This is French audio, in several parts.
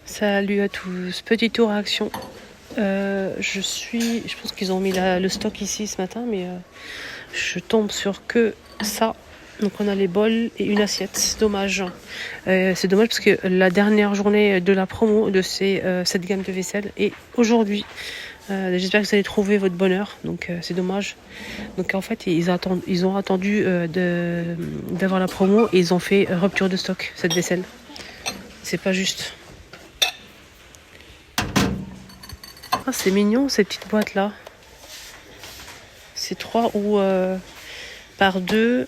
Salut à tous, petit tour réaction. Je pense qu'ils ont mis le stock ici ce matin, mais je tombe sur que ça. Donc on a les bols et une assiette, c'est dommage. C'est dommage parce que la dernière journée de la promo de cette gamme de vaisselle est aujourd'hui. J'espère que vous allez trouver votre bonheur, donc c'est dommage. Donc en fait ils ont attendu d'avoir la promo et ils ont fait rupture de stock cette vaisselle. C'est pas juste. Ah, c'est mignon ces petites boîtes là. C'est 3 ou par 2.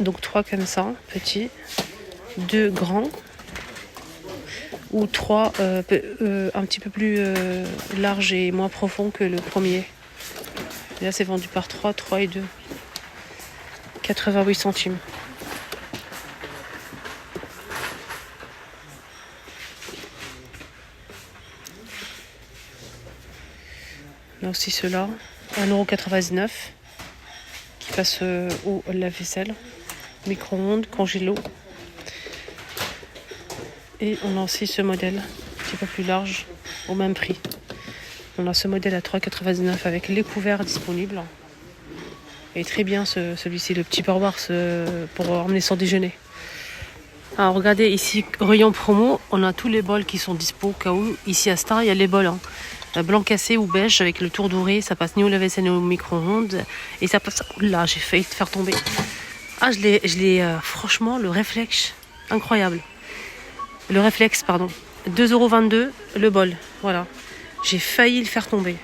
Donc 3 comme ça, petits. 2 grands. Ou 3 un petit peu plus large et moins profond que le premier. Et là c'est vendu par 3 et 2. 88 centimes. Là aussi ceux-là. 1,99 € qui passe au lave-vaisselle. Micro-ondes, congélo. Et on a aussi ce modèle, un petit peu plus large, au même prix. On a ce modèle à 3,99 € avec les couverts disponibles. Et très bien celui-ci, le petit pourboire pour emmener son déjeuner. Alors regardez ici, rayon promo, on a tous les bols qui sont dispo au cas où. Ici à Star, il y a les bols. Blanc cassé ou beige avec le tour doré, ça passe ni au lave-vaisselle ni au micro-ondes. Et ça passe... Là, j'ai failli te faire tomber. Ah, je l'ai franchement, le réflexe, incroyable. Le réflexe, pardon. 2,22 € le bol. Voilà. J'ai failli le faire tomber.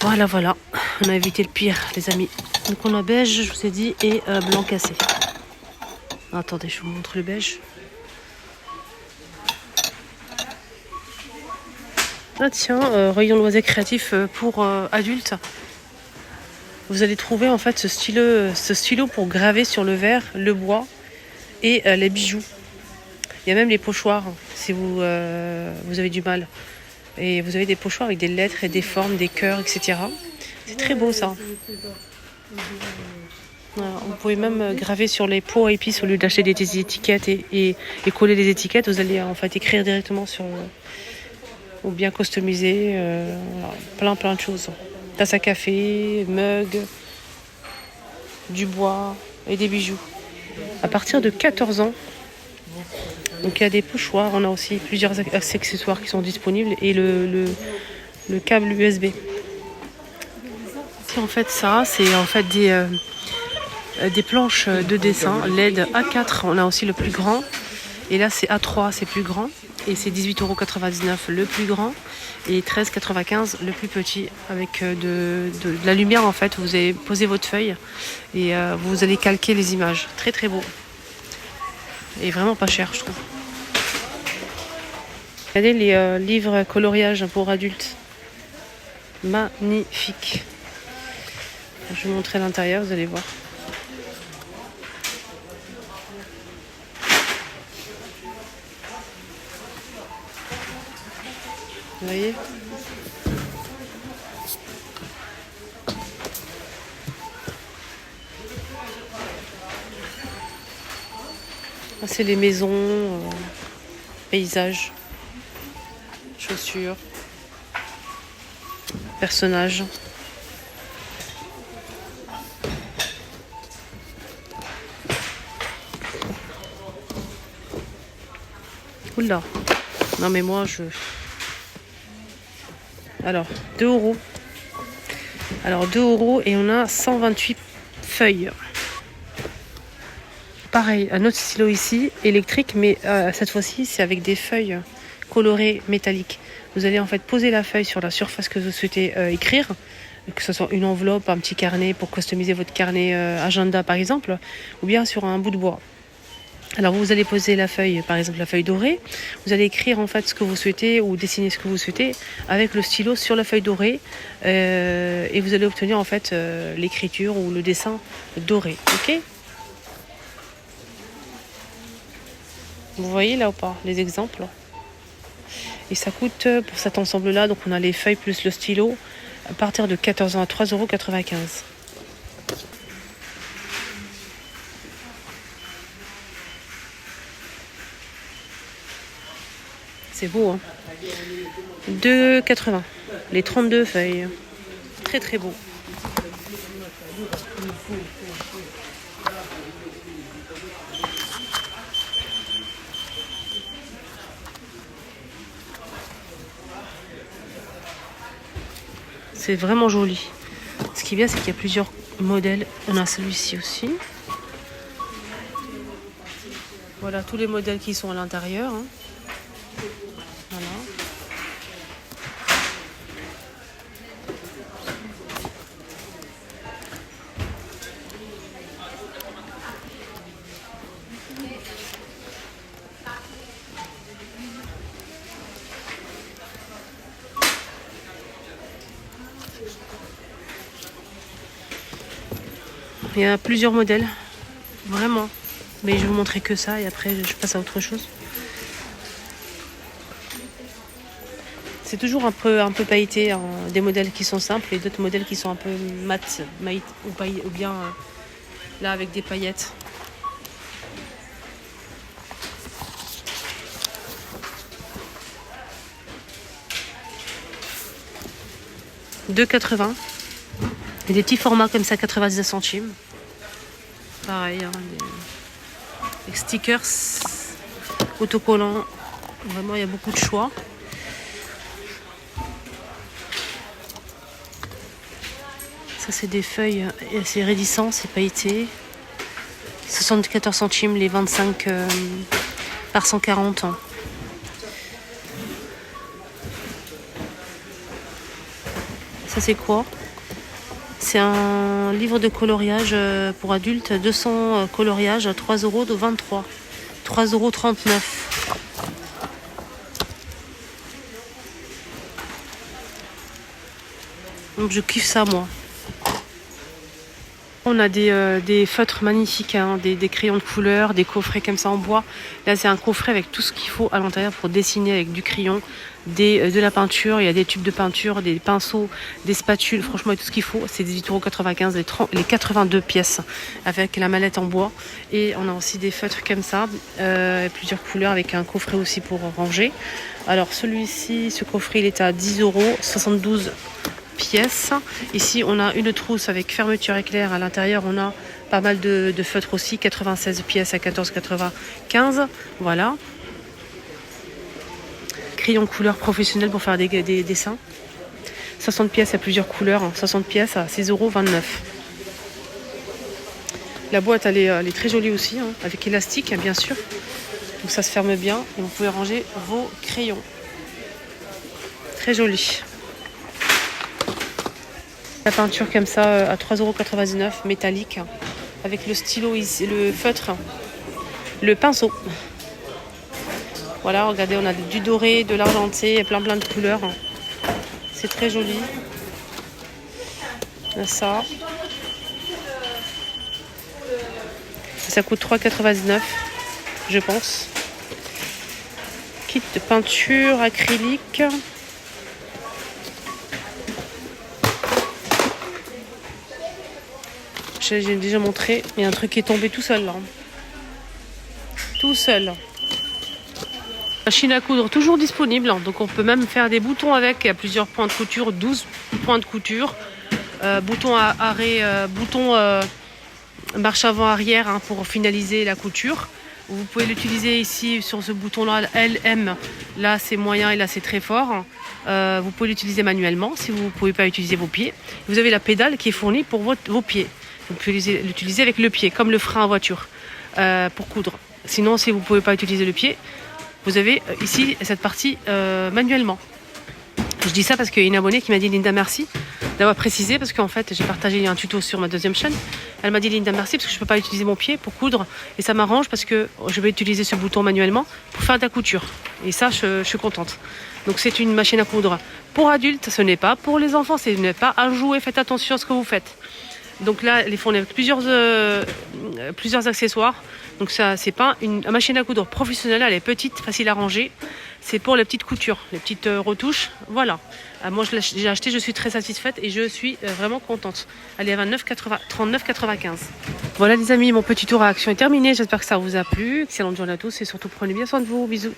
Voilà. On a évité le pire, les amis. Donc on a beige, je vous ai dit, et blanc cassé. Attendez, je vous montre le beige. Ah tiens, rayon loisirs créatifs pour adultes. Vous allez trouver en fait ce stylo pour graver sur le verre, le bois et les bijoux. Il y a même les pochoirs si vous avez du mal. Et vous avez des pochoirs avec des lettres et des formes, des cœurs, etc. C'est très beau ça. Voilà, vous pouvez même graver sur les pots à épices au lieu d'acheter des étiquettes et coller les étiquettes. Vous allez en fait écrire directement sur ou bien customiser voilà, plein de choses. Tasse à café, mug, du bois et des bijoux. À partir de 14 ans. Donc il y a des pochoirs, on a aussi plusieurs accessoires qui sont disponibles et le câble USB. En fait ça, c'est en fait des planches de dessin LED A4, on a aussi le plus grand. Et là c'est A3, c'est plus grand. Et c'est 18,99 € le plus grand et 13,95 € le plus petit avec de la lumière en fait. Vous allez poser votre feuille et vous allez calquer les images. Très très beau. Et vraiment pas cher je trouve. Regardez les livres coloriage pour adultes. Magnifique. Je vais vous montrer l'intérieur, vous allez voir. Vous voyez ? C'est les maisons, paysages, chaussures, personnages. Oula. Non mais moi je... Alors, 2 €. Alors 2 € et on a 128 feuilles. Pareil, un autre stylo ici, électrique, mais cette fois-ci c'est avec des feuilles colorées métalliques. Vous allez en fait poser la feuille sur la surface que vous souhaitez écrire, que ce soit une enveloppe, un petit carnet pour customiser votre carnet agenda par exemple, ou bien sur un bout de bois. Alors vous allez poser la feuille, par exemple la feuille dorée, vous allez écrire en fait ce que vous souhaitez ou dessiner ce que vous souhaitez avec le stylo sur la feuille dorée et vous allez obtenir en fait l'écriture ou le dessin doré, ok ? Vous voyez là ou pas les exemples ? Et ça coûte pour cet ensemble là, donc on a les feuilles plus le stylo, à partir de 14 ans à 3,95 €. C'est beau, hein. 2,80. Les 32 feuilles. Très très beau. C'est vraiment joli. Ce qui est bien, c'est qu'il y a plusieurs modèles. On a celui-ci aussi. Voilà tous les modèles qui sont à l'intérieur, hein. Voilà. Il y a plusieurs modèles, vraiment. Mais je vais vous montrer que ça et après je passe à autre chose. C'est toujours un peu pailleté, hein, des modèles qui sont simples et d'autres modèles qui sont un peu mat ou bien là avec des paillettes. « 2,80 » et des petits formats comme ça, 99 centimes. Pareil, hein, des stickers, autocollants. Vraiment, il y a beaucoup de choix. Ça, c'est des feuilles, c'est raidissant, c'est pailleté. 74 centimes, les 25 par 140. Ça, c'est quoi? C'est un livre de coloriage pour adultes, 200 coloriages à 3,23 €, 3,39 €. Donc je kiffe ça, moi. On a des feutres magnifiques, hein, des crayons de couleur, des coffrets comme ça en bois. Là, c'est un coffret avec tout ce qu'il faut à l'intérieur pour dessiner avec du crayon, de la peinture. Il y a des tubes de peinture, des pinceaux, des spatules. Franchement, il y a tout ce qu'il faut. C'est 18,95 € les 82 pièces avec la mallette en bois. Et on a aussi des feutres comme ça, plusieurs couleurs avec un coffret aussi pour ranger. Alors celui-ci, ce coffret, il est à 10 €, 72 pièces. Ici, on a une trousse avec fermeture éclair. À l'intérieur, on a pas mal de feutres aussi. 96 pièces à 14,95 €. Voilà. Crayon couleur professionnel pour faire des dessins. 60 pièces à plusieurs couleurs. 60 pièces à 6,29 €. La boîte, elle est très jolie aussi, hein, avec élastique, bien sûr. Donc ça se ferme bien et vous pouvez ranger vos crayons. Très joli. La peinture comme ça à 3,99 €, métallique, avec le stylo ici, le feutre, le pinceau. Voilà, regardez, on a du doré, de l'argenté, plein de couleurs. C'est très joli. Ça. Ça coûte 3,99 €, je pense. Kit de peinture acrylique. J'ai déjà montré. Il y a un truc qui est tombé tout seul là. Tout seul. Machine à coudre toujours disponible. Donc on peut même faire des boutons avec. Il y a plusieurs points de couture. 12 points de couture. Bouton à arrêt. Bouton marche avant-arrière, hein, pour finaliser la couture. Vous pouvez l'utiliser ici sur ce bouton-là. LM. Là c'est moyen et là c'est très fort. Vous pouvez l'utiliser manuellement si vous ne pouvez pas utiliser vos pieds. Vous avez la pédale qui est fournie pour vos pieds. Vous pouvez l'utiliser avec le pied, comme le frein à voiture, pour coudre. Sinon, si vous ne pouvez pas utiliser le pied, vous avez ici cette partie manuellement. Je dis ça parce qu'il y a une abonnée qui m'a dit: Linda, merci d'avoir précisé, parce qu'en fait, j'ai partagé un tuto sur ma deuxième chaîne. Elle m'a dit: Linda, merci, parce que je ne peux pas utiliser mon pied pour coudre. Et ça m'arrange parce que je vais utiliser ce bouton manuellement pour faire de la couture. Et ça, je suis contente. Donc, c'est une machine à coudre pour adultes. Ce n'est pas pour les enfants. Ce n'est pas à jouer. Faites attention à ce que vous faites. Donc là, elle est fournie avec plusieurs accessoires. Donc ça, c'est pas une machine à coudre professionnelle. Elle est petite, facile à ranger. C'est pour les petites coutures, les petites retouches. Voilà. Moi, je l'ai déjà acheté. Je suis très satisfaite et je suis vraiment contente. Elle est à 39,95 €. Voilà les amis, mon petit tour à action est terminé. J'espère que ça vous a plu. Excellente journée à tous et surtout prenez bien soin de vous. Bisous.